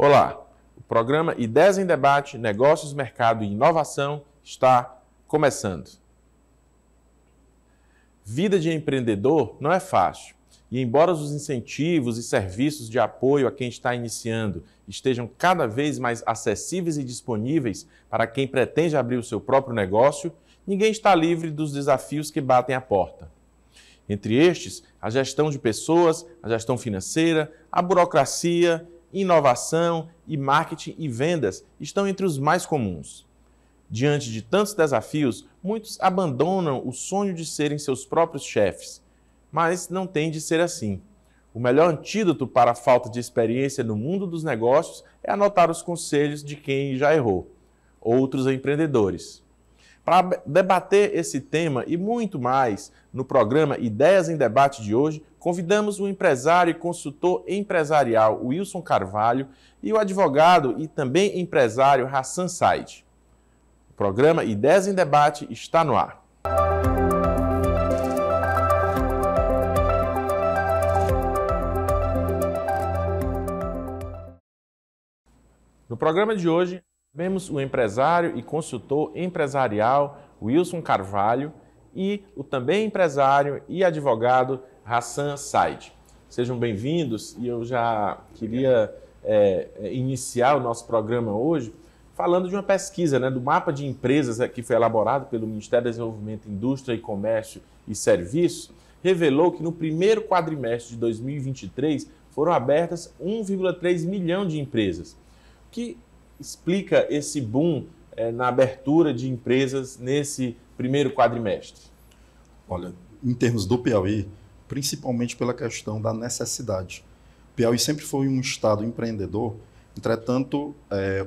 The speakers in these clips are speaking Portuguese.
Olá, o programa Ideias em Debate, Negócios, Mercado e Inovação está começando. Vida de empreendedor não é fácil e, embora os incentivos e serviços de apoio a quem está iniciando estejam cada vez mais acessíveis e disponíveis para quem pretende abrir o seu próprio negócio, ninguém está livre dos desafios que batem à porta. Entre estes, a gestão de pessoas, a gestão financeira, a burocracia, inovação e marketing e vendas estão entre os mais comuns. Diante de tantos desafios, muitos abandonam o sonho de serem seus próprios chefes, mas não tem de ser assim. O melhor antídoto para a falta de experiência no mundo dos negócios é anotar os conselhos de quem já errou, outros empreendedores. Para debater esse tema e muito mais, no programa Ideias em Debate de hoje, convidamos o empresário e consultor empresarial Wilson Carvalho e o advogado e também empresário Hassan Said. O programa Ideias em Debate está no ar. No programa de hoje, vemos o empresário e consultor empresarial Wilson Carvalho e o também empresário e advogado Hassan Said. Sejam bem-vindos e eu já queria iniciar o nosso programa hoje falando de uma pesquisa, do mapa de empresas que foi elaborado pelo Ministério do Desenvolvimento, Indústria, Comércio e Serviços, revelou que no primeiro quadrimestre de 2023 foram abertas 1,3 milhão de empresas, que explica esse boom na abertura de empresas nesse primeiro quadrimestre? Olha, em termos do Piauí, principalmente pela questão da necessidade. O Piauí sempre foi um estado empreendedor, entretanto,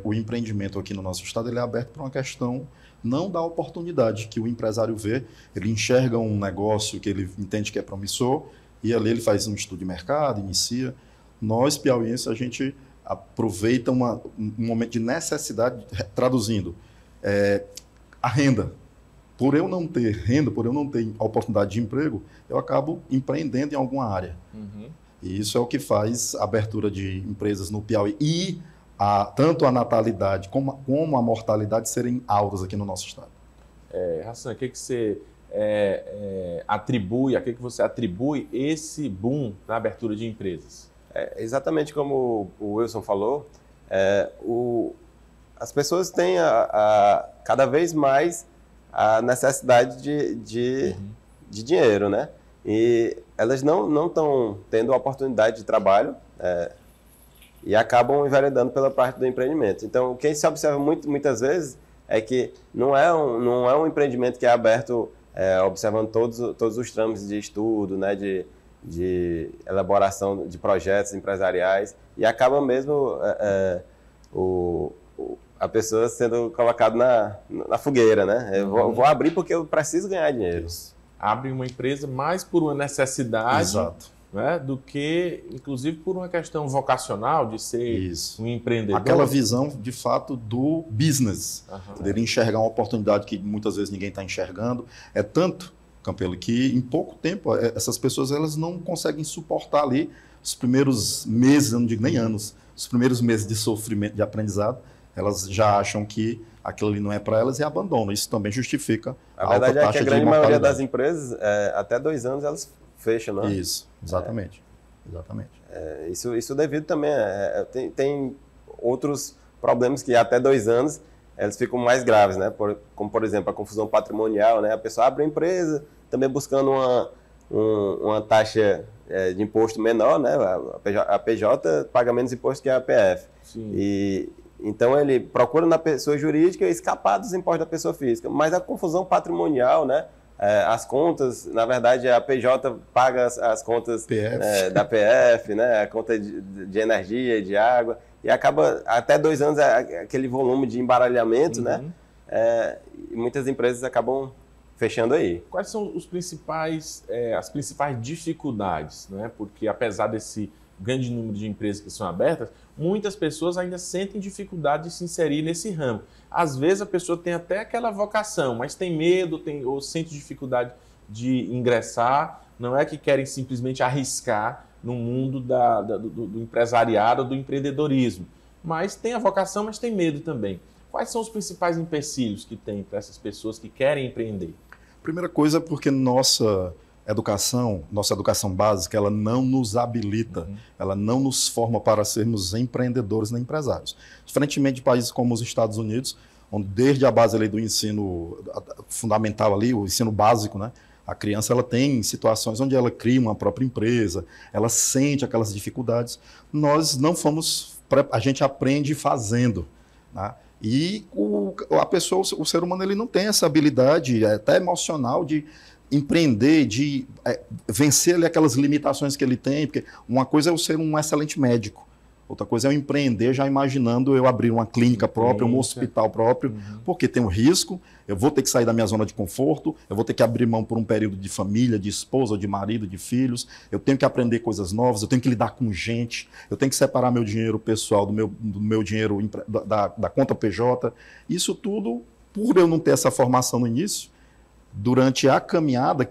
o empreendimento aqui no nosso estado ele é aberto por uma questão não da oportunidade que o empresário vê, ele enxerga um negócio que ele entende que é promissor e ali ele faz um estudo de mercado, inicia. Nós, piauienses, a gente aproveita um momento de necessidade, traduzindo, a renda. Por eu não ter renda, por eu não ter a oportunidade de emprego, eu acabo empreendendo em alguma área. Uhum. E isso é o que faz a abertura de empresas no Piauí e tanto a natalidade como a mortalidade serem altas aqui no nosso estado. Hassan, a que você atribui, você atribui esse boom na abertura de empresas? Exatamente como o Wilson falou, as pessoas têm cada vez mais a necessidade de dinheiro, né? E elas não estão tendo a oportunidade de trabalho e acabam enveredando pela parte do empreendimento. Então, o que se observa muitas vezes é que não é um empreendimento que é aberto observando todos os trâmites de estudo, né? De elaboração de projetos empresariais e acaba mesmo a pessoa sendo colocada na fogueira, né? Eu vou abrir porque eu preciso ganhar dinheiro. Isso. Abre uma empresa mais por uma necessidade, exato, né, do que, inclusive, por uma questão vocacional de ser um empreendedor. Aquela visão, de fato, do business, dele enxergar uma oportunidade que muitas vezes ninguém está enxergando. É tanto, Campelo, que em pouco tempo essas pessoas elas não conseguem suportar ali os primeiros meses, eu não digo nem anos, os primeiros meses de sofrimento, de aprendizado, elas já acham que aquilo ali não é para elas e abandonam. Isso também justifica a alta taxa de mortalidade. A verdade é que a grande maioria das empresas, até 2 anos, elas fecham, não é? Isso, exatamente. Exatamente. Isso devido também tem outros problemas que até 2 anos elas ficam mais graves, né? Como, por exemplo, a confusão patrimonial, né? A pessoa abre uma empresa também buscando uma taxa de imposto menor, né? A PJ paga menos imposto que a APF. Sim. Então, ele procura na pessoa jurídica escapar dos impostos da pessoa física. Mas a confusão patrimonial, né? As contas, na verdade, a PJ paga as contas da PF, né? A conta de energia, de água, e acaba até 2 anos aquele volume de embaralhamento, né? E muitas empresas acabam fechando aí. Quais são as principais dificuldades, né? Porque apesar desse grande número de empresas que são abertas, muitas pessoas ainda sentem dificuldade de se inserir nesse ramo. Às vezes a pessoa tem até aquela vocação, mas tem medo ou sente dificuldade de ingressar, não é que querem simplesmente arriscar no mundo do empresariado, do empreendedorismo. mas tem a vocação, mas tem medo também. Quais são os principais empecilhos que tem para essas pessoas que querem empreender? Primeira coisa é porque nossa educação básica, ela não nos habilita, ela não nos forma para sermos empreendedores nem empresários. Diferentemente de países como os Estados Unidos, onde desde a base ali do ensino fundamental ali, o ensino básico, né, a criança ela tem situações onde ela cria uma própria empresa, ela sente aquelas dificuldades. Nós não fomos, a gente aprende fazendo, né? E a pessoa, o ser humano, ele não tem essa habilidade até emocional de empreender, de vencer ali aquelas limitações que ele tem, porque uma coisa é eu ser um excelente médico, outra coisa é eu empreender já imaginando eu abrir uma clínica própria, um hospital próprio, porque tem um risco, eu vou ter que sair da minha zona de conforto, eu vou ter que abrir mão por um período de família, de esposa, de marido, de filhos, eu tenho que aprender coisas novas, eu tenho que lidar com gente, eu tenho que separar meu dinheiro pessoal do meu dinheiro da conta PJ. Isso tudo, por eu não ter essa formação no início, durante a caminhada,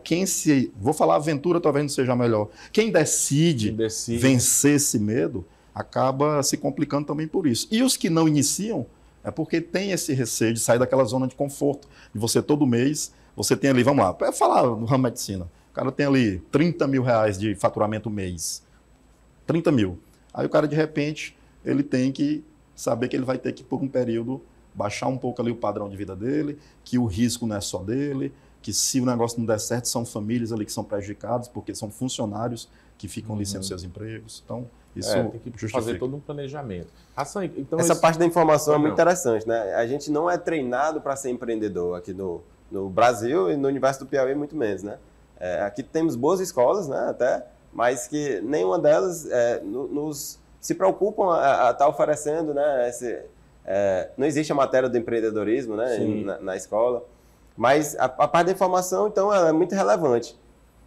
vou falar aventura, talvez não seja melhor, quem decide vencer esse medo, acaba se complicando também por isso. E os que não iniciam, é porque tem esse receio de sair daquela zona de conforto, de você todo mês, você tem ali, vamos lá, para falar no ramo medicina, o cara tem ali 30 mil reais de faturamento mês, 30 mil. Aí o cara, de repente, ele tem que saber que ele vai ter que, por um período, baixar um pouco ali o padrão de vida dele, que o risco não é só dele, que se o negócio não der certo, são famílias ali que são prejudicadas, porque são funcionários que ficam ali sem os seus empregos. Então, isso tem que justifica. Fazer todo um planejamento. Hassan, então essa parte da informação é muito interessante, né? A gente não é treinado para ser empreendedor aqui no Brasil e no universo do Piauí, muito menos, né? Aqui temos boas escolas, né? Até, mas que nenhuma delas se preocupam a estar oferecendo, né? Não existe a matéria do empreendedorismo, né? Na escola. Mas a parte da informação, então, ela é muito relevante.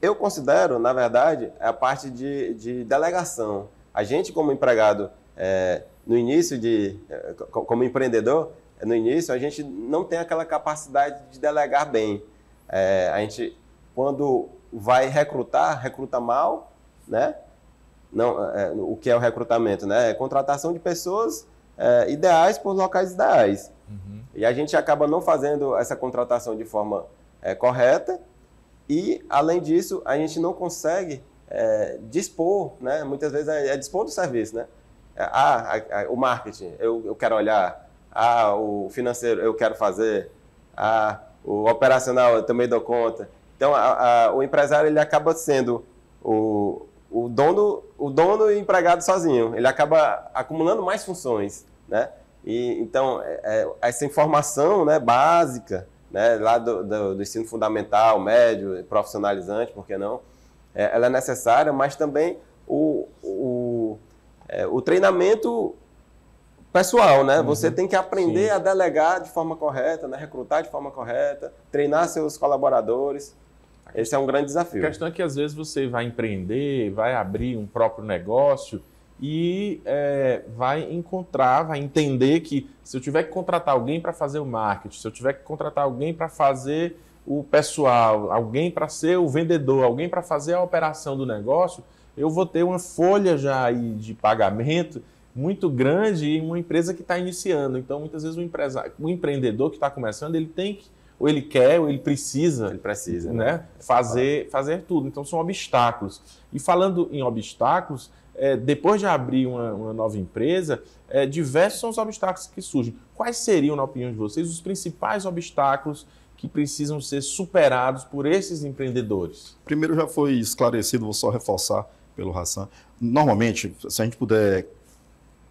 Eu considero, na verdade, a parte de delegação. A gente, como empregado, no início, como empreendedor, no início, a gente não tem aquela capacidade de delegar bem. A gente, quando vai recruta mal, né? Não, o que é o recrutamento, né? É contratação de pessoas ideais por locais ideais. E a gente acaba não fazendo essa contratação de forma correta e, além disso, a gente não consegue dispor, né? Muitas vezes dispor do serviço, né? O marketing, eu quero olhar, o financeiro, eu quero fazer, o operacional, eu também dou conta. Então, o empresário, ele acaba sendo o dono e empregado sozinho. Ele acaba acumulando mais funções, né? E, então, essa informação, né, básica, né, lá do ensino fundamental, médio, profissionalizante, por que não? Ela é necessária, mas também o treinamento pessoal, né? Você tem que aprender a delegar de forma correta, né, recrutar de forma correta, treinar seus colaboradores. Esse é um grande desafio. A questão é que, às vezes, você vai empreender, vai abrir um próprio negócio e vai entender que se eu tiver que contratar alguém para fazer o marketing, se eu tiver que contratar alguém para fazer o pessoal, alguém para ser o vendedor, alguém para fazer a operação do negócio, eu vou ter uma folha já aí de pagamento muito grande em uma empresa que está iniciando. Então, muitas vezes, o empreendedor que está começando, ele tem que, ou ele quer, ou ele precisa, né, fazer tudo. Então, são obstáculos. E falando em obstáculos, depois de abrir uma nova empresa, diversos são os obstáculos que surgem. Quais seriam, na opinião de vocês, os principais obstáculos que precisam ser superados por esses empreendedores? Primeiro já foi esclarecido, vou só reforçar pelo Hassan. Normalmente, se a gente puder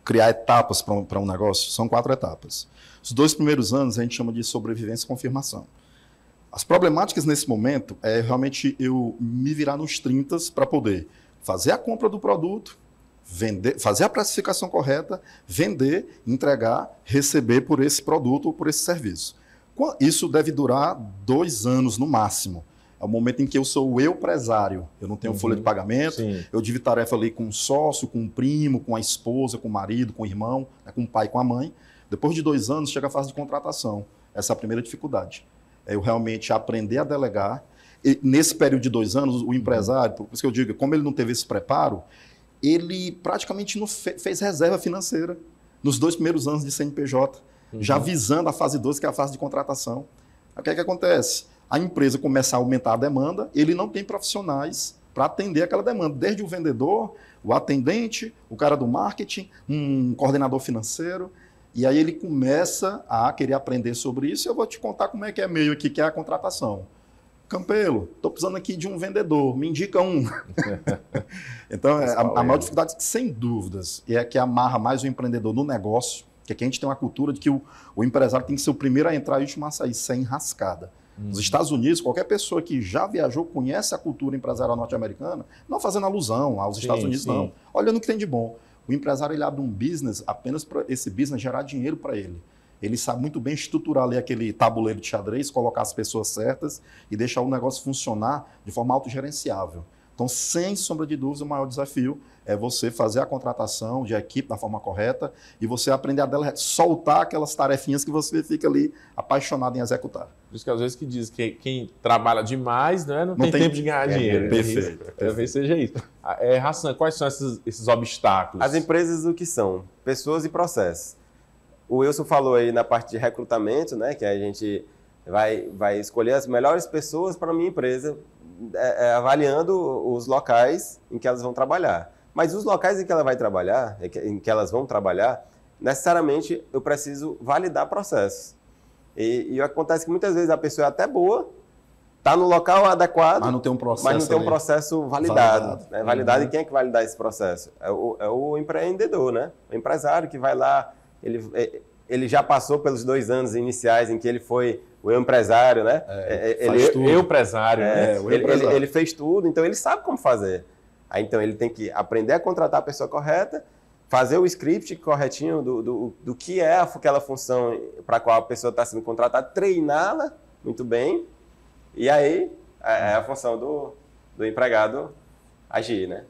criar etapas para um negócio, são 4 etapas. Os 2 primeiros anos a gente chama de sobrevivência e confirmação. As problemáticas nesse momento é realmente eu me virar nos 30 para poder fazer a compra do produto, vender, fazer a precificação correta, vender, entregar, receber por esse produto ou por esse serviço. Isso deve durar 2 anos no máximo. É o momento em que eu sou o empresário. Eu não tenho folha de pagamento, eu divido tarefa ali com um sócio, com um primo, com a esposa, com o marido, com o irmão, com o pai, com a mãe. Depois de 2 anos, chega a fase de contratação. Essa é a primeira dificuldade. É eu realmente aprender a delegar. E nesse período de 2 anos, o empresário, por isso que eu digo, como ele não teve esse preparo, ele praticamente não fez reserva financeira. nos 2 primeiros anos de CNPJ, já visando a fase 2, que é a fase de contratação. O que é que acontece? A empresa começa a aumentar a demanda, ele não tem profissionais para atender aquela demanda, desde o vendedor, o atendente, o cara do marketing, um coordenador financeiro, e aí ele começa a querer aprender sobre isso. Eu vou te contar como é que é meio aqui, que é a contratação. Campelo, estou precisando aqui de um vendedor, me indica um. Então, a maior dificuldade, sem dúvidas, é que amarra mais o empreendedor no negócio, que aqui a gente tem uma cultura de que o empresário tem que ser o primeiro a entrar e o último a sair, sem rascada. Nos Estados Unidos, qualquer pessoa que já viajou, conhece a cultura empresarial norte-americana, não fazendo alusão aos Estados Unidos, não. Olhando o que tem de bom. O empresário ele abre um business apenas para esse business gerar dinheiro para ele. Ele sabe muito bem estruturar ali aquele tabuleiro de xadrez, colocar as pessoas certas e deixar o negócio funcionar de forma autogerenciável. Então, sem sombra de dúvida, o maior desafio é você fazer a contratação de equipe da forma correta e você aprender a soltar aquelas tarefinhas que você fica ali apaixonado em executar. Por isso que às vezes que diz que quem trabalha demais, né, não tem tempo de ganhar dinheiro. Perfeito. Talvez seja isso. Hassan, quais são esses obstáculos? As empresas o que são? Pessoas e processos. O Wilson falou aí na parte de recrutamento, né, que a gente vai escolher as melhores pessoas para a minha empresa, avaliando os locais em que elas vão trabalhar. Mas os locais em que ela vai trabalhar, em que elas vão trabalhar, necessariamente eu preciso validar processos. E acontece que muitas vezes a pessoa é até boa, está no local adequado, mas não tem um processo, validado. Né? Validado. E quem é que vai validar esse processo? É o empreendedor, né? O empresário que vai lá, ele já passou pelos 2 anos iniciais em que ele foi o empresário, né? Ele fez tudo, então ele sabe como fazer. Aí, então ele tem que aprender a contratar a pessoa correta, fazer o script corretinho do que é aquela função para a qual a pessoa está sendo contratada, treiná-la muito bem, e aí é a função do empregado agir, né?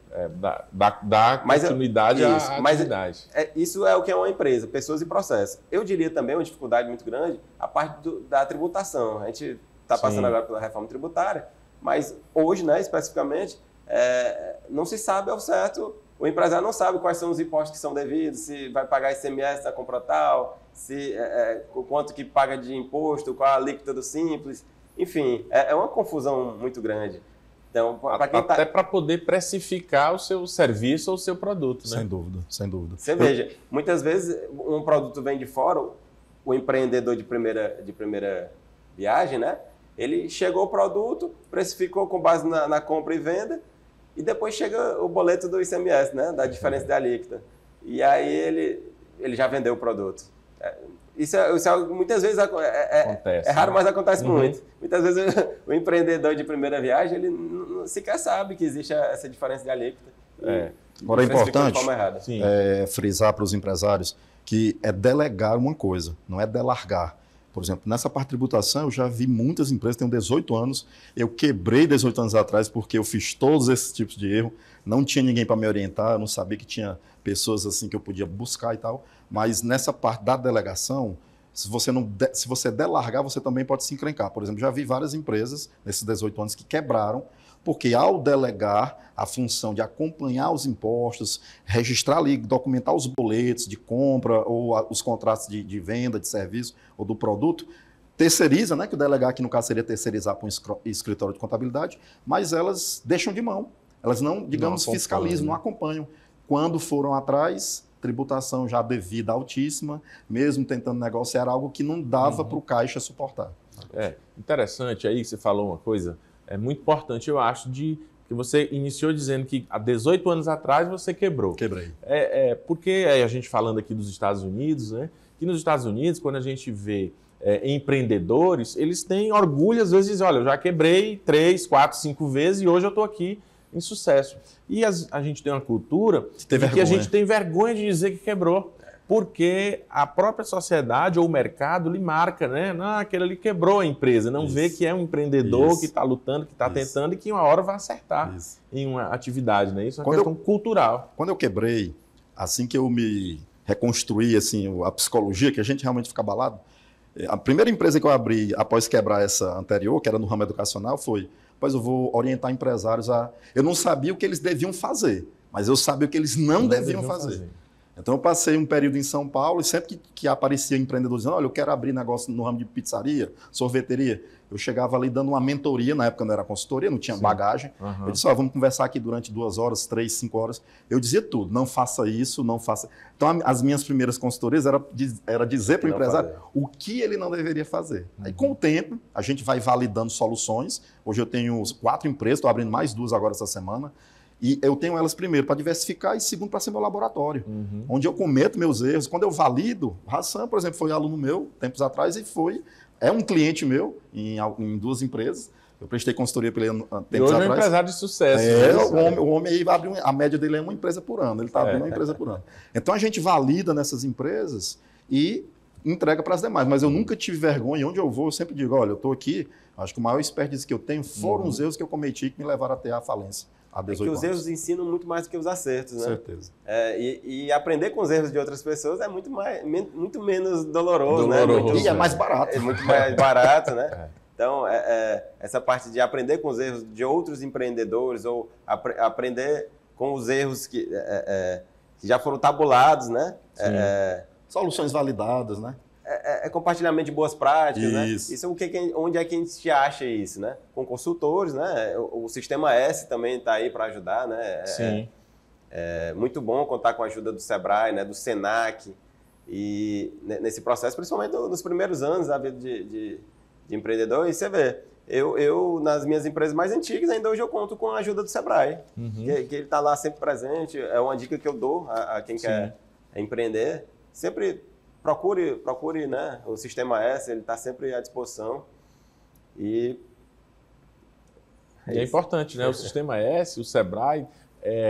Dar continuidade à atividade. Isso é o que é uma empresa, pessoas e processos. Eu diria também uma dificuldade muito grande a parte da tributação. A gente está passando agora pela reforma tributária, mas hoje, né, especificamente, não se sabe ao certo, o empresário não sabe quais são os impostos que são devidos, se vai pagar ICMS na compra tal, quanto que paga de imposto, qual a alíquota do Simples, enfim, é uma confusão muito grande. Então, até para poder precificar o seu serviço ou o seu produto, né? Sem dúvida. Você veja, muitas vezes um produto vem de fora, o empreendedor de primeira viagem, né? Ele chegou o produto, precificou com base na compra e venda, e depois chega o boleto do ICMS, né? Da diferença da alíquota. E aí ele já vendeu o produto. Isso muitas vezes acontece, é raro, mas acontece muito. Muitas vezes o empreendedor de primeira viagem, ele não sequer sabe que existe essa diferença de alíquota. Agora é importante frisar para os empresários que é delegar uma coisa, não é delargar. Por exemplo, nessa parte de tributação, eu já vi muitas empresas, tenho 18 anos, eu quebrei 18 anos atrás porque eu fiz todos esses tipos de erro, não tinha ninguém para me orientar, eu não sabia que tinha pessoas assim que eu podia buscar e tal, mas nessa parte da delegação, se você delargar, você também pode se encrencar. Por exemplo, já vi várias empresas nesses 18 anos que quebraram, porque ao delegar a função de acompanhar os impostos, registrar ali, documentar os boletos de compra ou os contratos de venda, de serviço ou do produto, terceiriza, né, que o delegar aqui no caso seria terceirizar para um escritório de contabilidade, mas elas deixam de mão. Elas não, digamos, fiscalizam, não acompanham. Quando foram atrás, tributação já devida altíssima, mesmo tentando negociar algo que não dava para o caixa suportar. Interessante aí que você falou uma coisa, é muito importante, eu acho, que você iniciou dizendo que há 18 anos atrás você quebrou. Quebrei. Porque a gente falando aqui dos Estados Unidos, né? Que nos Estados Unidos, quando a gente vê empreendedores, eles têm orgulho, às vezes dizem, olha, eu já quebrei 3, 4, 5 vezes e hoje eu estou aqui em sucesso. E a gente tem uma cultura que a gente tem vergonha de dizer que quebrou, porque a própria sociedade ou o mercado lhe marca, né? Não, aquele ali quebrou a empresa, não vê que é um empreendedor que está lutando, que está tentando e que uma hora vai acertar em uma atividade, né? Isso é uma questão cultural. Quando eu quebrei, assim que eu me reconstruí, assim, a psicologia, que a gente realmente fica abalado, a primeira empresa que eu abri após quebrar essa anterior, que era no ramo educacional, foi, pois eu vou orientar empresários a... Eu não sabia o que eles deviam fazer, mas eu sabia o que eles não deviam fazer. Então eu passei um período em São Paulo e sempre que aparecia empreendedor dizendo, olha, eu quero abrir negócio no ramo de pizzaria, sorveteria, eu chegava ali dando uma mentoria, na época não era consultoria, não tinha bagagem. Eu disse, vamos conversar aqui durante 2 horas, 3, 5 horas. Eu dizia tudo, não faça isso, não faça... Então as minhas primeiras consultorias era dizer para o empresário o que ele não deveria fazer. Aí com o tempo, a gente vai validando soluções. Hoje eu tenho 4 empresas, estou abrindo mais 2 agora essa semana. E eu tenho elas, primeiro, para diversificar e, segundo, para ser meu laboratório, onde eu cometo meus erros. Quando eu valido, o Hassan, por exemplo, foi aluno meu, tempos atrás, e é um cliente meu em 2 empresas. Eu prestei consultoria para ele tempos atrás. Hoje é um empresário de sucesso. O homem aí abre a média dele é uma empresa por ano, ele está abrindo uma empresa por ano. Então a gente valida nessas empresas e entrega para as demais. Mas eu nunca tive vergonha, onde eu vou, eu sempre digo, olha, eu estou aqui, acho que o maior expertise que eu tenho foram os erros que eu cometi que me levaram até a falência. É que os erros ensinam muito mais do que os acertos, né? Com certeza. E aprender com os erros de outras pessoas é muito menos doloroso, né? E é mais barato. É muito mais barato, né? Então, essa parte de aprender com os erros de outros empreendedores ou aprender com os erros que já foram tabulados, né? Soluções validadas, né? Compartilhamento de boas práticas, isso. Né? Isso onde é que a gente acha isso, né? Com consultores, né? O Sistema S também está aí para ajudar, né? Sim. É muito bom contar com a ajuda do Sebrae, né? Do Senac, e nesse processo, principalmente nos primeiros anos da vida de empreendedor. E você vê, eu nas minhas empresas mais antigas, ainda hoje eu conto com a ajuda do Sebrae, que ele está lá sempre presente. É uma dica que eu dou a quem quer empreender. Sempre procure, né, o Sistema S, ele está sempre à disposição. E é importante, né? O Sistema S, o Sebrae,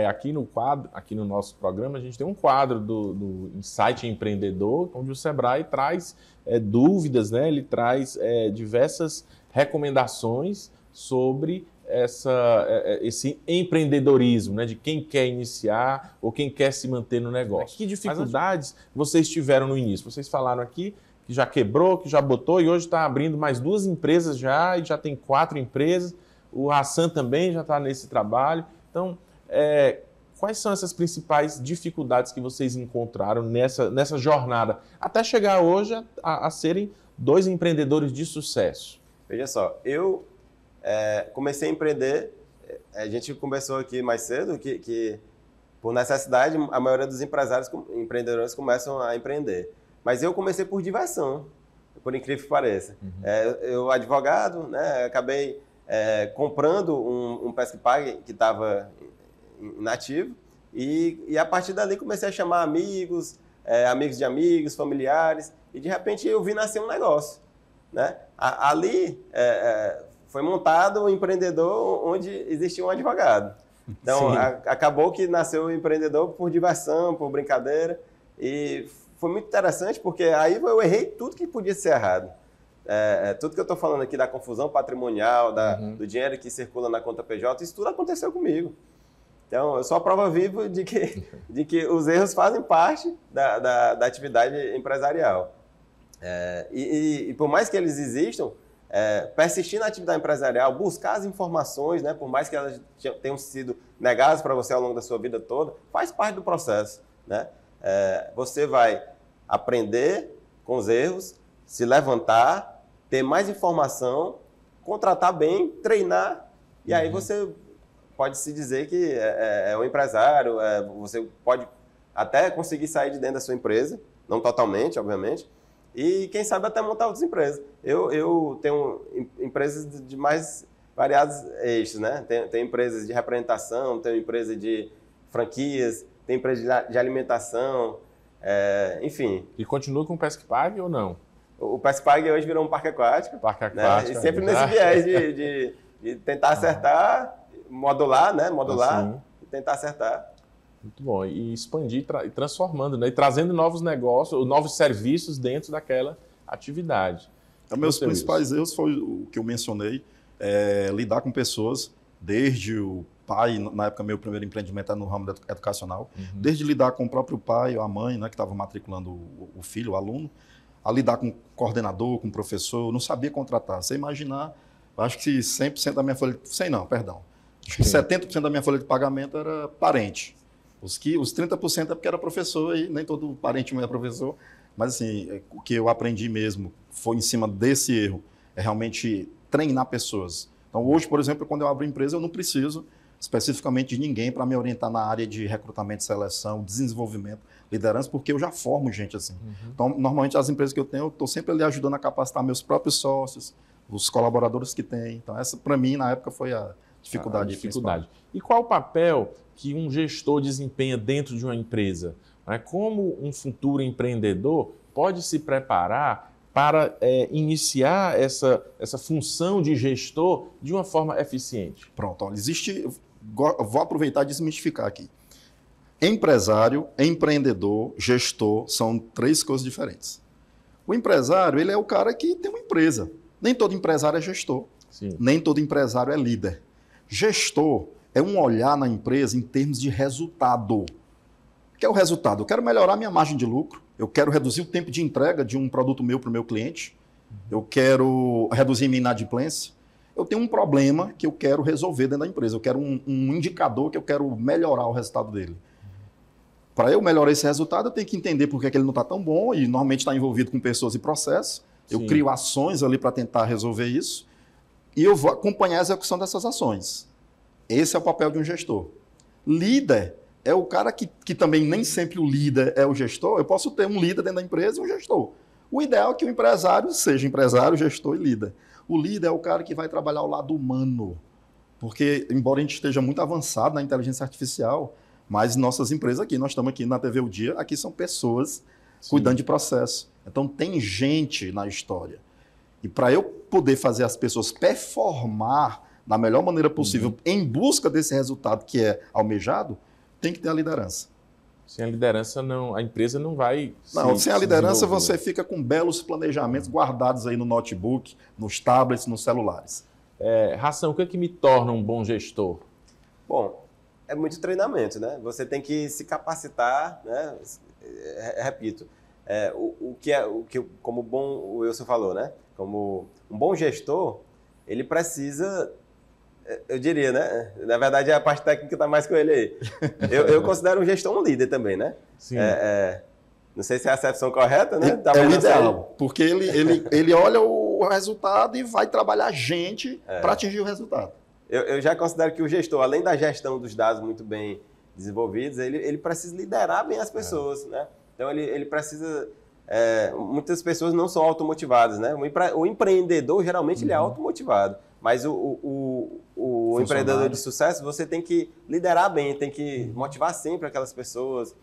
aqui no nosso programa, a gente tem um quadro do Insight Empreendedor, onde o Sebrae traz dúvidas, né? Ele traz diversas recomendações sobre esse empreendedorismo, né, de quem quer iniciar ou quem quer se manter no negócio. Que dificuldades vocês tiveram no início? Vocês falaram aqui que já quebrou, que já botou e hoje está abrindo mais 2 empresas já e já tem 4 empresas. O Hassan também já está nesse trabalho. Então, quais são essas principais dificuldades que vocês encontraram nessa jornada até chegar hoje a serem 2 empreendedores de sucesso? Veja só, eu comecei a empreender, a gente conversou aqui mais cedo que por necessidade a maioria dos empreendedores começam a empreender. Mas eu comecei por diversão, por incrível que pareça. Eu advogado, né, acabei comprando um Pesque Pague que estava inativo e a partir dali comecei a chamar amigos, amigos de amigos, familiares, e de repente eu vi nascer um negócio, né? Ali foi montado um empreendedor onde existia um advogado. Então, acabou que nasceu o empreendedor por diversão, por brincadeira. E foi muito interessante porque aí eu errei tudo que podia ser errado. Tudo que eu estou falando aqui da confusão patrimonial, do dinheiro que circula na conta PJ, isso tudo aconteceu comigo. Então, eu sou a prova viva de que os erros fazem parte da atividade empresarial. E por mais que eles existam, persistir na atividade empresarial, buscar as informações, né, por mais que elas tenham sido negadas para você ao longo da sua vida toda, faz parte do processo, né? Você vai aprender com os erros, se levantar, ter mais informação, contratar bem, treinar, e aí você pode se dizer que é um empresário, você pode até conseguir sair de dentro da sua empresa, não totalmente, obviamente, e quem sabe até montar outras empresas. Eu tenho empresas de mais variados eixos, né? Tenho empresas de representação, tenho empresa de franquias, tenho empresa de alimentação, enfim. E continua com o Pesque Pague ou não? O Pesque Pague hoje virou um parque aquático. Parque aquático. Né? E sempre nesse viés de tentar acertar, modular, né? Modular e tentar acertar. Muito bom. E expandir e transformando, né? E trazendo novos negócios, novos serviços dentro daquela atividade. Meus principais erros foi o que eu mencionei, lidar com pessoas, desde o pai, na época meu primeiro empreendimento era no ramo educacional, desde lidar com o próprio pai ou a mãe, né, que estava matriculando o filho, o aluno, a lidar com o coordenador, com o professor, não sabia contratar. Você imaginar, acho que 100% da minha folha, 100 não, perdão, acho que 70% da minha folha de pagamento era parente. Os 30% é porque era professor e nem todo parente meu é professor. Mas assim, o que eu aprendi mesmo foi em cima desse erro, é realmente treinar pessoas. Então hoje, por exemplo, quando eu abro empresa, eu não preciso especificamente de ninguém para me orientar na área de recrutamento, seleção, desenvolvimento, liderança, porque eu já formo gente assim. Então, normalmente as empresas que eu tenho, eu estou sempre ali ajudando a capacitar meus próprios sócios, os colaboradores que têm. Então essa, para mim, na época, foi a dificuldade. E qual o papel que um gestor desempenha dentro de uma empresa? Como um futuro empreendedor pode se preparar para iniciar essa função de gestor de uma forma eficiente? Pronto, olha, vou aproveitar e desmistificar aqui. Empresário, empreendedor, gestor são 3 coisas diferentes. O empresário, ele é o cara que tem uma empresa. Nem todo empresário é gestor. Sim. Nem todo empresário é líder. Gestor é um olhar na empresa em termos de resultado. O que é o resultado? Eu quero melhorar minha margem de lucro, eu quero reduzir o tempo de entrega de um produto meu para o meu cliente, eu quero reduzir minha inadimplência, eu tenho um problema que eu quero resolver dentro da empresa, eu quero um indicador que eu quero melhorar o resultado dele. Para eu melhorar esse resultado, eu tenho que entender por que ele não está tão bom e normalmente está envolvido com pessoas e processos. Eu Sim. crio ações ali para tentar resolver isso e eu vou acompanhar a execução dessas ações. Esse é o papel de um gestor. Líder é o cara que também nem sempre o líder é o gestor. Eu posso ter um líder dentro da empresa e um gestor. O ideal é que o empresário seja empresário, gestor e líder. O líder é o cara que vai trabalhar ao lado humano. Porque, embora a gente esteja muito avançado na inteligência artificial, mas nossas empresas aqui, nós estamos aqui na TV O Dia, aqui são pessoas cuidando de processo. Então tem gente na história. E para eu poder fazer as pessoas performar da melhor maneira possível em busca desse resultado que é almejado, tem que ter a liderança. Sem a liderança, a empresa não vai sem a liderança, você fica com belos planejamentos guardados aí no notebook, nos tablets, nos celulares. Ração, o que é que me torna um bom gestor? Bom, é muito treinamento, né? Você tem que se capacitar, né? Repito, como o Wilson falou, né? Como um bom gestor, ele precisa, eu diria, né? Na verdade, a parte técnica está mais com ele aí. Eu considero um gestor um líder também, né? Sim. Não sei se é a acepção correta, né? É o ideal, porque ele olha o resultado e vai trabalhar gente para atingir o resultado. Eu já considero que o gestor, além da gestão dos dados muito bem desenvolvidos, ele precisa liderar bem as pessoas, né? Então, ele precisa... muitas pessoas não são automotivadas, né? O empreendedor, geralmente, ele é automotivado. Mas o empreendedor de sucesso, você tem que liderar bem, tem que motivar sempre aquelas pessoas,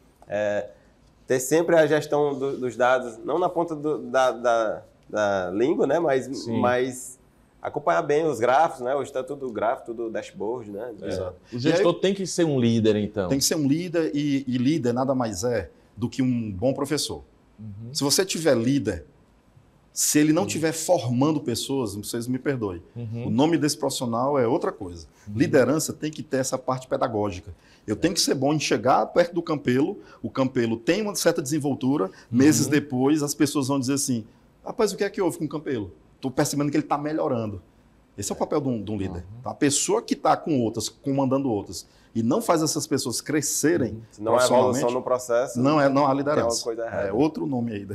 ter sempre a gestão dos dados, não na ponta da língua, né? Mas acompanhar bem os gráficos, né? Hoje está tudo gráfico, tudo dashboard, né? Exato. O gestor tem que ser um líder, então. Tem que ser um líder e líder nada mais é do que um bom professor. Se você tiver líder, se ele não estiver formando pessoas, vocês me perdoem, o nome desse profissional é outra coisa. Liderança tem que ter essa parte pedagógica. Eu tenho que ser bom em chegar perto do Campelo, o Campelo tem uma certa desenvoltura, meses depois as pessoas vão dizer assim, rapaz, o que é que houve com o Campelo? Estou percebendo que ele está melhorando. Esse é o papel de um líder. A pessoa que está com outras, comandando outras, e não faz essas pessoas crescerem se não há evolução no processo, não há liderança. Tem uma coisa errada. É outro nome aí.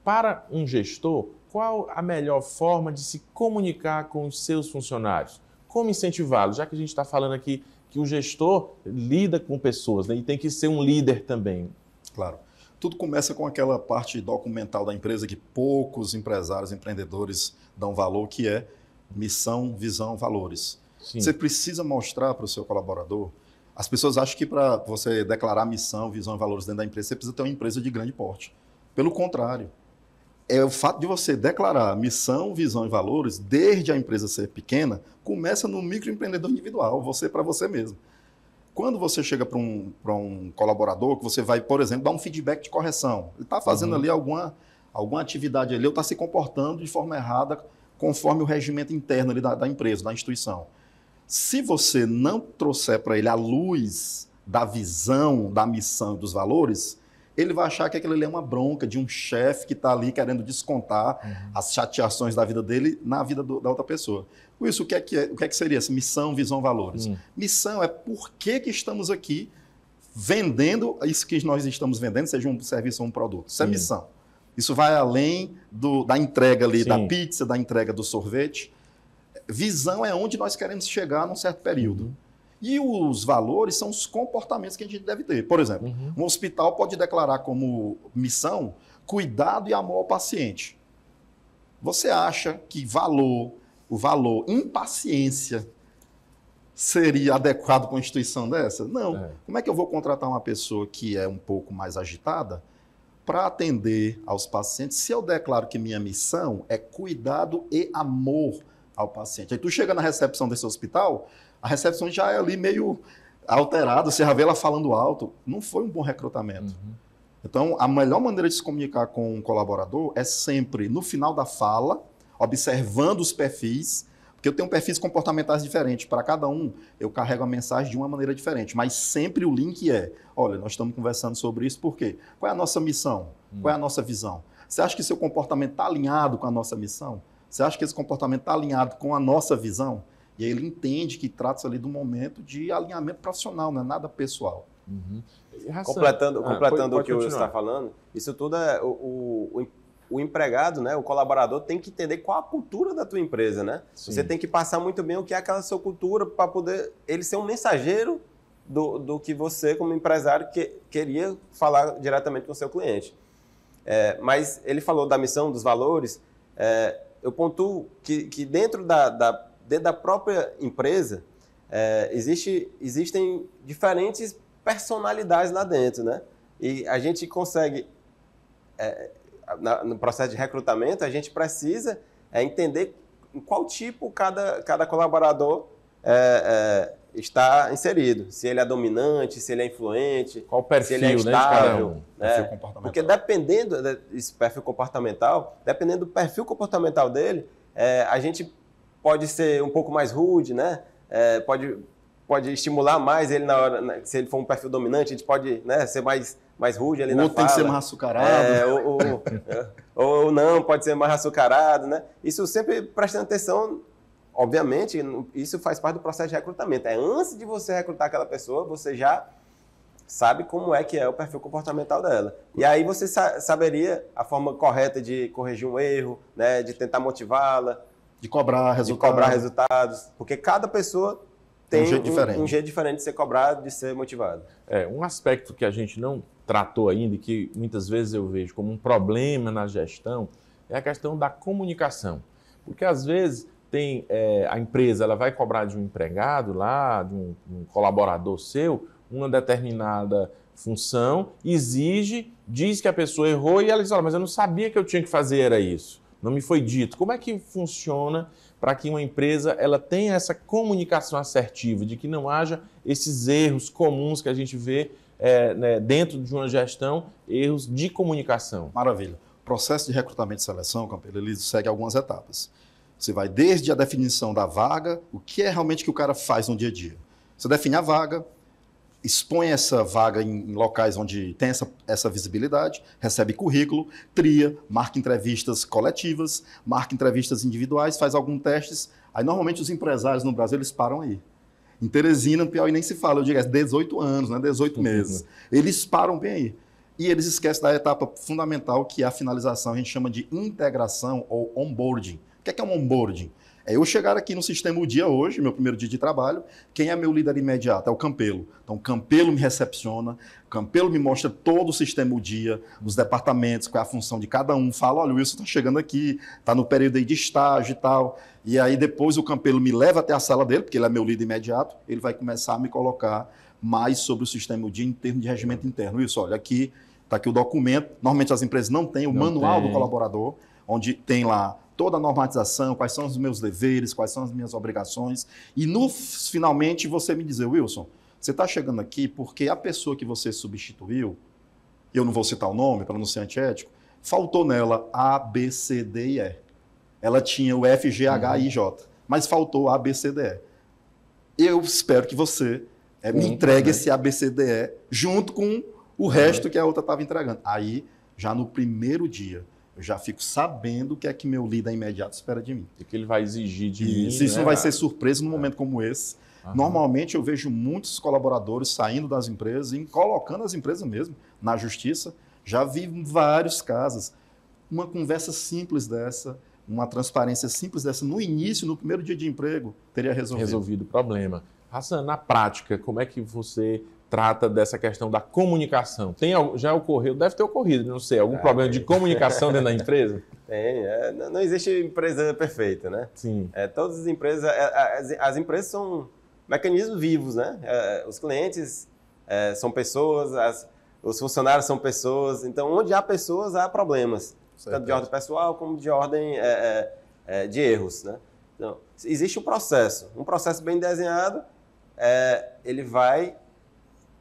Para um gestor, qual a melhor forma de se comunicar com os seus funcionários? Como incentivá-los? Já que a gente está falando aqui que o gestor lida com pessoas, né, e tem que ser um líder também. Claro. Tudo começa com aquela parte documental da empresa que poucos empresários, empreendedores dão valor, que é missão, visão, valores. Sim. Você precisa mostrar para o seu colaborador. As pessoas acham que para você declarar missão, visão e valores dentro da empresa, você precisa ter uma empresa de grande porte. Pelo contrário, é o fato de você declarar missão, visão e valores, desde a empresa ser pequena, começa no microempreendedor individual, você para você mesmo. Quando você chega para um colaborador, que você vai, por exemplo, dar um feedback de correção, ele está fazendo ali alguma atividade ali, ou está se comportando de forma errada, conforme o regimento interno ali da empresa, da instituição. Se você não trouxer para ele a luz da visão, da missão e dos valores, ele vai achar que aquilo ali é uma bronca de um chefe que está ali querendo descontar as chateações da vida dele na vida da outra pessoa. Por isso, o que é que seria essa missão, visão, valores? Missão é por que estamos aqui vendendo isso que nós estamos vendendo, seja um serviço ou um produto. Isso é missão. Isso vai além da entrega ali, da pizza, da entrega do sorvete. Visão é onde nós queremos chegar num certo período. E os valores são os comportamentos que a gente deve ter. Por exemplo, um hospital pode declarar como missão cuidado e amor ao paciente. Você acha que o valor impaciência seria adequado para uma instituição dessa? Não. Como é que eu vou contratar uma pessoa que é um pouco mais agitada para atender aos pacientes se eu declaro que minha missão é cuidado e amor ao paciente? Aí tu chega na recepção desse hospital, a recepção já é ali meio alterada, você já vê ela falando alto. Não foi um bom recrutamento. Então, a melhor maneira de se comunicar com um colaborador é sempre, no final da fala, observando os perfis, porque eu tenho perfis comportamentais diferentes. Para cada um, eu carrego a mensagem de uma maneira diferente. Mas sempre o link é, olha, nós estamos conversando sobre isso, por quê? Qual é a nossa missão? Qual é a nossa visão? Você acha que seu comportamento está alinhado com a nossa missão? Você acha que esse comportamento está alinhado com a nossa visão? E aí ele entende que trata-se ali de um momento de alinhamento profissional, não é nada pessoal. Completando o que o Wilson está falando, isso tudo é o empregado, né, o colaborador tem que entender qual a cultura da tua empresa, né? Sim. Você tem que passar muito bem o que é aquela sua cultura para poder ele ser um mensageiro do que você, como empresário, queria falar diretamente com o seu cliente. Mas ele falou da missão, dos valores, eu pontuo que dentro da própria empresa existem diferentes personalidades lá dentro, né? E a gente consegue, no processo de recrutamento, a gente precisa entender em qual tipo cada colaborador está inserido. Se ele é dominante, se ele é influente, qual perfil, se ele é estável. Perfil comportamental. Porque dependendo desse perfil comportamental, dependendo do perfil comportamental dele, a gente pode ser um pouco mais rude, né? Pode estimular mais ele na hora, se ele for um perfil dominante, a gente pode, né, ser mais rude ali na fala. O outro tem que ser mais açucarado. Ou não, pode ser mais açucarado, né? Isso sempre prestando atenção, obviamente, isso faz parte do processo de recrutamento. Antes de você recrutar aquela pessoa, você já sabe como é que é o perfil comportamental dela. E aí você saberia a forma correta de corrigir um erro, né, de tentar motivá-la. De cobrar resultados. Porque cada pessoa tem um jeito diferente de ser cobrado, de ser motivado. Um aspecto que a gente não tratou ainda e que muitas vezes eu vejo como um problema na gestão é a questão da comunicação. Porque às vezes a empresa ela vai cobrar de um empregado lá, de um colaborador seu, uma determinada função, diz que a pessoa errou e ela diz, olha, mas eu não sabia que eu tinha que fazer era isso. Não me foi dito. Como é que funciona para que uma empresa ela tenha essa comunicação assertiva, de que não haja esses erros comuns que a gente vê dentro de uma gestão, erros de comunicação? Maravilha. O processo de recrutamento e seleção, Campelo, ele segue algumas etapas. Você vai desde a definição da vaga, o que é realmente que o cara faz no dia a dia. Você define a vaga, expõe essa vaga em locais onde tem essa visibilidade, recebe currículo, tria, marca entrevistas coletivas, marca entrevistas individuais, faz alguns testes. Aí, normalmente, os empresários no Brasil, eles param aí. Em Teresina, no Piauí, nem se fala. Eu digo, 18 anos, né? 18 meses. Eles param bem aí. E eles esquecem da etapa fundamental, que é a finalização. A gente chama de integração ou onboarding. O que é um onboarding? É eu chegar aqui no Sistema Dia hoje, meu primeiro dia de trabalho, quem é meu líder imediato? É o Campelo. Então, o Campelo me recepciona, o Campelo me mostra todo o Sistema Dia, os departamentos, qual é a função de cada um. Fala, olha, o Wilson está chegando aqui, está no período aí de estágio e tal. E aí, depois, o Campelo me leva até a sala dele, porque ele é meu líder imediato, ele vai começar a me colocar mais sobre o Sistema Dia em termos de regimento interno. Wilson, olha, aqui está aqui o documento. Normalmente, as empresas não têm o manual do colaborador, onde tem lá toda a normatização, quais são os meus deveres, quais são as minhas obrigações. E, finalmente, você me dizer, Wilson, você está chegando aqui porque a pessoa que você substituiu, eu não vou citar o nome para não ser antiético, faltou nela A, B, C, D e E. Ela tinha o F, G, H, I, J, mas faltou A, B, C, D, E. Eu espero que você me entregue esse A, B, C, D, E junto com o resto que a outra estava entregando. Aí, já no primeiro dia, eu já fico sabendo o que é que meu líder imediato espera de mim. O que ele vai exigir de mim. Isso não vai ser surpresa num momento como esse. Normalmente eu vejo muitos colaboradores saindo das empresas e colocando as empresas mesmo na justiça. Já vi vários casos. Uma conversa simples dessa, uma transparência simples dessa, no início, no primeiro dia de emprego, teria resolvido o problema. Hassan, na prática, como é que você trata dessa questão da comunicação? Já ocorreu, deve ter ocorrido, não sei, algum problema de comunicação dentro da empresa? Tem, não existe empresa perfeita, né? Sim. Todas as empresas, as empresas são mecanismos vivos, né? Os clientes são pessoas, os funcionários são pessoas, então onde há pessoas, há problemas, tanto de ordem pessoal como de ordem de erros, né? Então, existe um processo bem desenhado, ele vai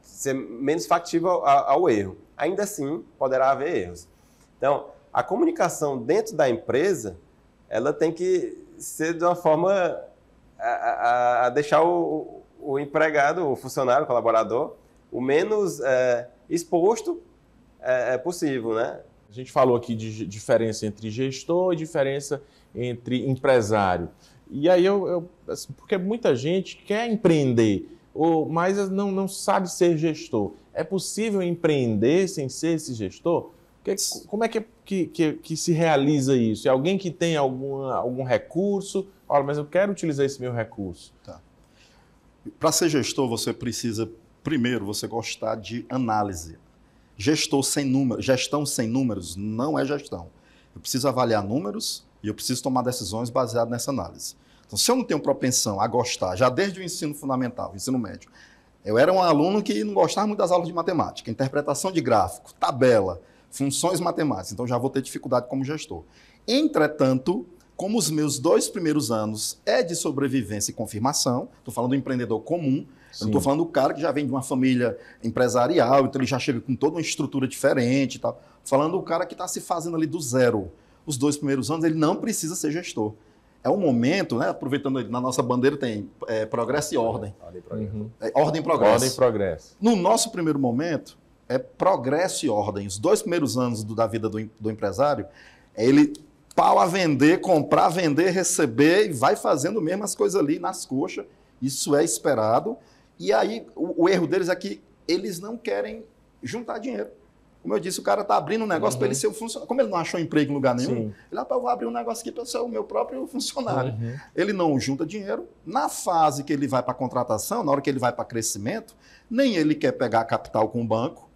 ser menos factível ao erro. Ainda assim, poderá haver erros. Então, a comunicação dentro da empresa, ela tem que ser de uma forma a deixar o empregado, o funcionário, o colaborador, o menos exposto possível, né? A gente falou aqui de diferença entre gestor e diferença entre empresário. E aí, assim, porque muita gente quer empreender, mas não sabe ser gestor. É possível empreender sem ser esse gestor? Como é que se realiza isso? É alguém que tem algum recurso? Olha, mas eu quero utilizar esse meu recurso. Tá. Para ser gestor, você precisa, primeiro, você gostar de análise. Gestão sem números não é gestão. Eu preciso avaliar números e eu preciso tomar decisões baseadas nessa análise. Então, se eu não tenho propensão a gostar, já desde o ensino fundamental, ensino médio, eu era um aluno que não gostava muito das aulas de matemática, interpretação de gráfico, tabela, funções matemáticas, então já vou ter dificuldade como gestor. Entretanto, como os meus 2 primeiros anos é de sobrevivência e confirmação, estou falando do empreendedor comum, eu não estou falando do cara que já vem de uma família empresarial, então ele já chega com toda uma estrutura diferente e tal. Falando do cara que está se fazendo ali do zero. Os 2 primeiros anos, ele não precisa ser gestor. É um momento, né? Aproveitando, na nossa bandeira tem progresso e ordem. Ordem e progresso. Ordem e progresso. No nosso primeiro momento, é progresso e ordem. Os 2 primeiros anos da vida do empresário, é ele pau a vender, comprar, vender, receber e vai fazendo mesmo as coisas ali nas coxas. Isso é esperado. E aí, o erro deles é que eles não querem juntar dinheiro. Como eu disse, o cara está abrindo um negócio para ele ser o funcionário. Como ele não achou emprego em lugar nenhum, ele eu vou abrir um negócio aqui para ser o meu próprio funcionário. Ele não junta dinheiro. Na fase que ele vai para a contratação, na hora que ele vai para crescimento, nem ele quer pegar capital com o banco,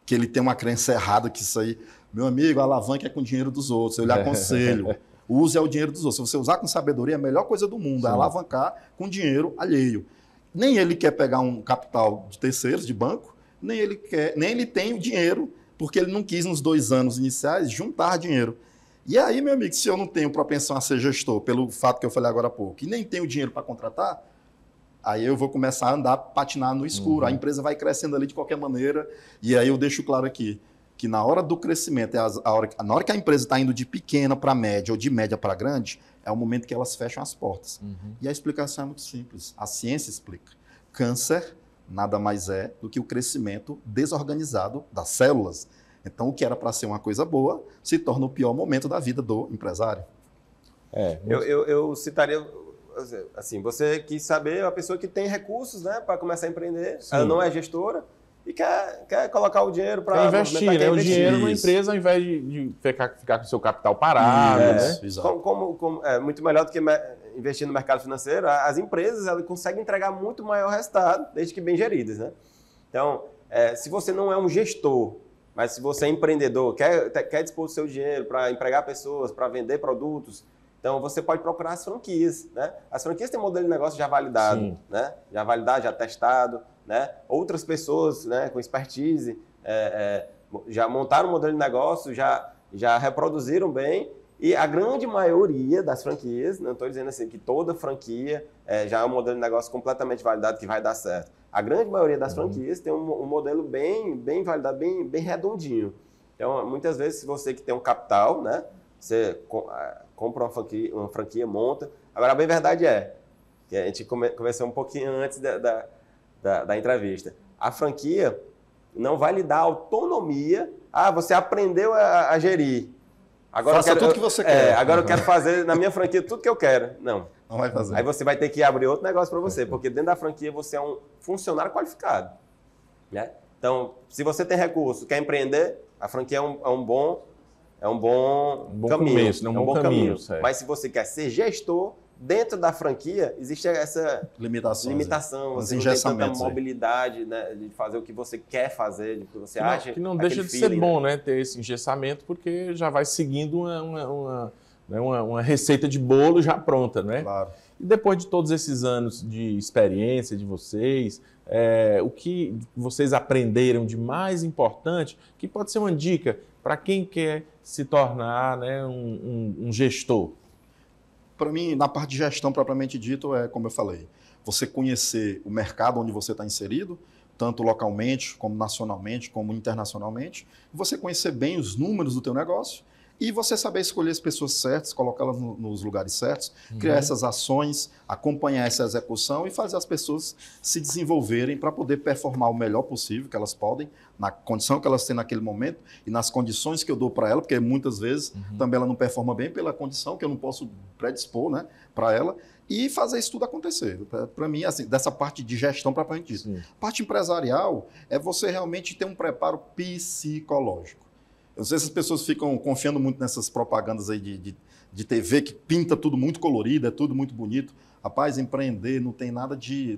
que ele tem uma crença errada que isso aí, meu amigo, a alavanca é com o dinheiro dos outros. Eu lhe aconselho. Use o dinheiro dos outros. Se você usar com sabedoria, a melhor coisa do mundo é alavancar com dinheiro alheio. Nem ele quer pegar um capital de terceiros, de banco, nem ele tem o dinheiro, porque ele não quis, nos 2 anos iniciais, juntar dinheiro. E aí, meu amigo, se eu não tenho propensão a ser gestor, pelo fato que eu falei agora há pouco, e nem tenho dinheiro para contratar, aí eu vou começar a andar, patinar no escuro. A empresa vai crescendo ali de qualquer maneira. E aí eu deixo claro aqui, que na hora do crescimento, na hora que a empresa está indo de pequena para média ou de média para grande, é o momento que elas fecham as portas. E a explicação é muito simples. A ciência explica. Câncer nada mais é do que o crescimento desorganizado das células. Então, o que era para ser uma coisa boa se torna o pior momento da vida do empresário. Eu citaria, assim, você quis saber a pessoa que tem recursos, né, para começar a empreender, ela não é gestora e quer colocar o dinheiro para investir, né? O dinheiro na empresa ao invés de ficar com o seu capital parado, né? É muito melhor do que investir no mercado financeiro. As empresas elas conseguem entregar muito maior resultado, desde que bem geridas, né? Então, se você não é um gestor, mas se você é empreendedor, quer dispor do seu dinheiro para empregar pessoas, para vender produtos, então você pode procurar as franquias, né? As franquias têm um modelo de negócio já validado, né? Já validado, já testado, né? Outras pessoas, né, com expertise já montaram um modelo de negócio, já reproduziram bem. E a grande maioria das franquias, não estou dizendo assim que toda franquia já é um modelo de negócio completamente validado que vai dar certo. A grande maioria das franquias tem um modelo bem validado, bem redondinho. Então, muitas vezes, se você que tem um capital, né, você compra uma franquia, monta. Agora, a bem verdade que a gente conversou um pouquinho antes da entrevista. A franquia não vai lhe dar autonomia. Você aprendeu a gerir. Agora Faça tudo que você quer. Agora eu quero fazer na minha franquia tudo que eu quero. Não. Não vai fazer. Aí você vai ter que abrir outro negócio para você, porque dentro da franquia você é um funcionário qualificado, né? Então, se você tem recurso, quer empreender, a franquia é um bom caminho. Começo, né? Um bom caminho. Mas se você quer ser gestor, dentro da franquia existe essa limitação. Você não tem tanta mobilidade, né, de fazer o que você quer fazer, o que você acha. Que não deixa de ser bom, né, ter esse engessamento, porque já vai seguindo uma receita de bolo já pronta, né? Claro. E depois de todos esses anos de experiência de vocês, o que vocês aprenderam de mais importante, que pode ser uma dica para quem quer se tornar, né, um gestor? Para mim, na parte de gestão propriamente dito, como eu falei, você conhecer o mercado onde você está inserido, tanto localmente, como nacionalmente, como internacionalmente, você conhecer bem os números do teu negócio e você saber escolher as pessoas certas, colocá-las nos lugares certos, criar essas ações, acompanhar essa execução e fazer as pessoas se desenvolverem para poder performar o melhor possível que elas podem, na condição que elas têm naquele momento e nas condições que eu dou para ela, porque muitas vezes também ela não performa bem pela condição que eu não posso predispor, né, para ela, e fazer isso tudo acontecer. Para mim, assim, dessa parte de gestão propriamente dito. Parte empresarial é você realmente ter um preparo psicológico. Eu não sei se as pessoas ficam confiando muito nessas propagandas aí de TV que pinta tudo muito colorido, é tudo muito bonito. Rapaz, empreender não tem nada de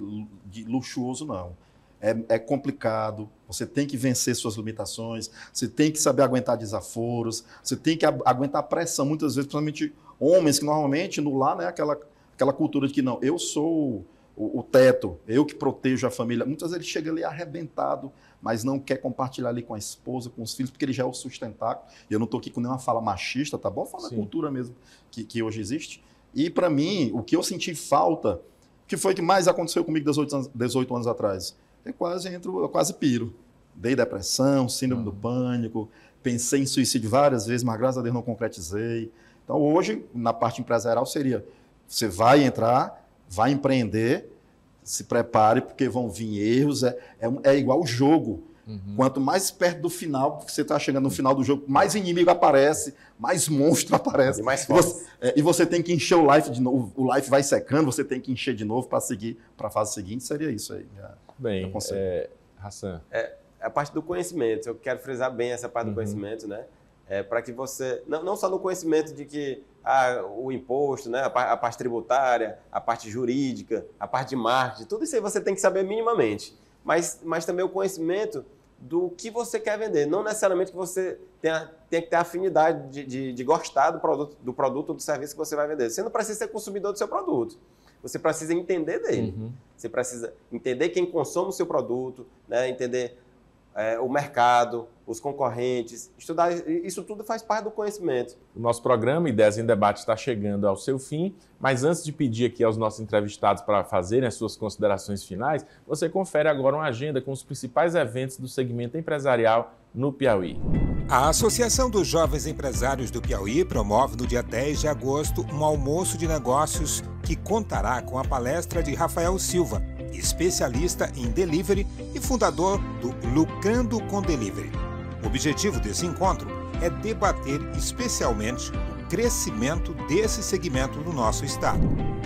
luxuoso, não. É complicado, você tem que vencer suas limitações, você tem que saber aguentar desaforos, você tem que aguentar pressão. Muitas vezes, principalmente homens, que normalmente no lar, né, aquela cultura de que não, eu sou o teto, eu que protejo a família. Muitas vezes ele chega ali arrebentado, mas não quer compartilhar ali com a esposa, com os filhos, porque ele já é o sustentáculo. E eu não estou aqui com nenhuma fala machista, tá bom? Fala da cultura mesmo que hoje existe. E para mim, o que eu senti falta, que foi que mais aconteceu comigo 18 anos atrás, eu quase piro. Dei depressão, síndrome do pânico, pensei em suicídio várias vezes, mas graças a Deus não concretizei. Então hoje, na parte empresarial, seria, você vai entrar, vai empreender, se prepare, porque vão vir erros, é igual o jogo. Quanto mais perto do final, porque você está chegando no final do jogo, mais inimigo aparece, mais monstro aparece. E mais forte. E você tem que encher o life de novo, o life vai secando, você tem que encher de novo para seguir para a fase seguinte, seria isso aí. Bem, Hassan. A parte do conhecimento, eu quero frisar bem essa parte do conhecimento, né? Para que você, não só no conhecimento de que o imposto, né, a parte tributária, a parte jurídica, a parte de marketing, tudo isso aí você tem que saber minimamente. Mas também o conhecimento do que você quer vender. Não necessariamente que você tenha que ter afinidade de gostar do produto ou do serviço que você vai vender. Você não precisa ser consumidor do seu produto. Você precisa entender dele. Você precisa entender quem consome o seu produto, né, entender o mercado, os concorrentes, estudar, isso tudo faz parte do conhecimento. O nosso programa Ideias em Debate está chegando ao seu fim, mas antes de pedir aqui aos nossos entrevistados para fazerem as suas considerações finais, você confere agora uma agenda com os principais eventos do segmento empresarial no Piauí. A Associação dos Jovens Empresários do Piauí promove no dia 10 de agosto um almoço de negócios que contará com a palestra de Rafael Silva, especialista em delivery e fundador do Lucrando com Delivery. O objetivo desse encontro é debater especialmente o crescimento desse segmento no nosso estado.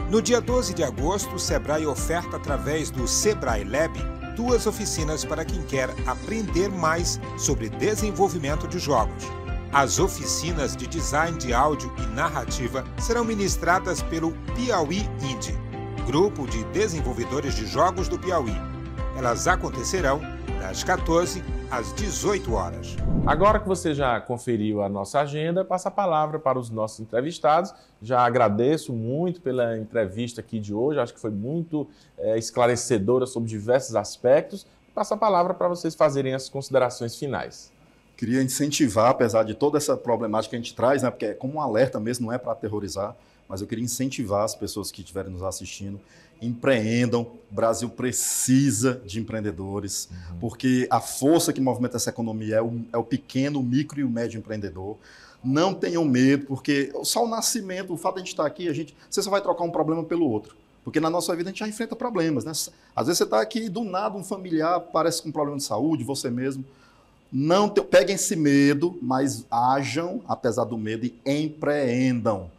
No dia 12 de agosto, o Sebrae oferta através do Sebrae Lab 2 oficinas para quem quer aprender mais sobre desenvolvimento de jogos. As oficinas de design de áudio e narrativa serão ministradas pelo Piauí Indie, grupo de desenvolvedores de jogos do Piauí. Elas acontecerão das 14 às 18 horas. Agora que você já conferiu a nossa agenda, passa a palavra para os nossos entrevistados. Já agradeço muito pela entrevista aqui de hoje, acho que foi muito esclarecedora sobre diversos aspectos. Passa a palavra para vocês fazerem as considerações finais. Queria incentivar, apesar de toda essa problemática que a gente traz, né, porque é como um alerta mesmo, não é para aterrorizar, mas eu queria incentivar as pessoas que estiverem nos assistindo, empreendam. O Brasil precisa de empreendedores, porque a força que movimenta essa economia é o pequeno, o micro e o médio empreendedor. Não tenham medo, porque só o nascimento, o fato de a gente estar aqui, você só vai trocar um problema pelo outro. Porque na nossa vida a gente já enfrenta problemas, né? Às vezes você está aqui e do nada um familiar parece com um problema de saúde, você mesmo. Não peguem esse medo, mas ajam, apesar do medo, e empreendam.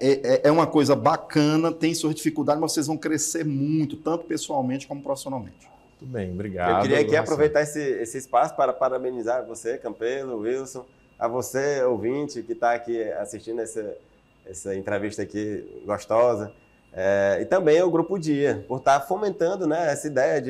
é uma coisa bacana, tem suas dificuldades, mas vocês vão crescer muito, tanto pessoalmente como profissionalmente. Muito bem, obrigado. Eu queria aqui aproveitar esse espaço para parabenizar você, Campelo, Wilson, a você, ouvinte, que está aqui assistindo essa entrevista aqui gostosa, e também o Grupo Dia, por estar fomentando, né, essa ideia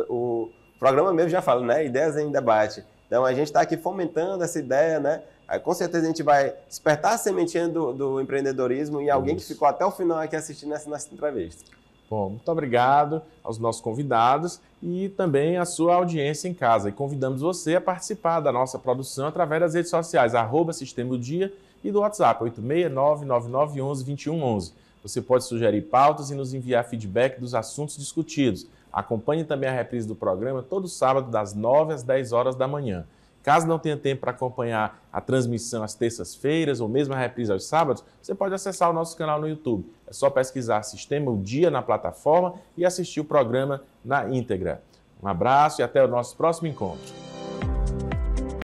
o programa mesmo já fala, né, ideias em debate. Então, a gente está aqui fomentando essa ideia, né? Aí, com certeza a gente vai despertar a sementinha do empreendedorismo em alguém que ficou até o final aqui assistindo essa entrevista. Bom, muito obrigado aos nossos convidados e também à sua audiência em casa. E convidamos você a participar da nossa produção através das redes sociais, @Sistema do Dia e do WhatsApp, 86999112111. Você pode sugerir pautas e nos enviar feedback dos assuntos discutidos. Acompanhe também a reprise do programa todo sábado, das 9 às 10 horas da manhã. Caso não tenha tempo para acompanhar a transmissão às terças-feiras ou mesmo a reprise aos sábados, você pode acessar o nosso canal no YouTube. É só pesquisar Sistema o Dia na plataforma e assistir o programa na íntegra. Um abraço e até o nosso próximo encontro.